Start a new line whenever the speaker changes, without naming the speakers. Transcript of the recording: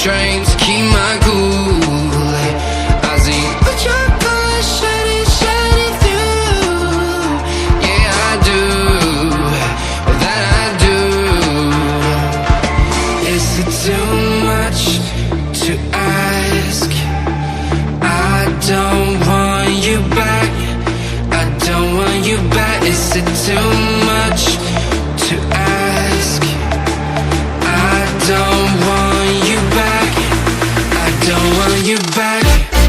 trying to keep my cool. I see what your colors shining, shining through. Yeah, I do, that I do. Is it too much to ask? I don't want you back, I don't want you back. Is it too much to ask? I don't want you back, I don't want you back.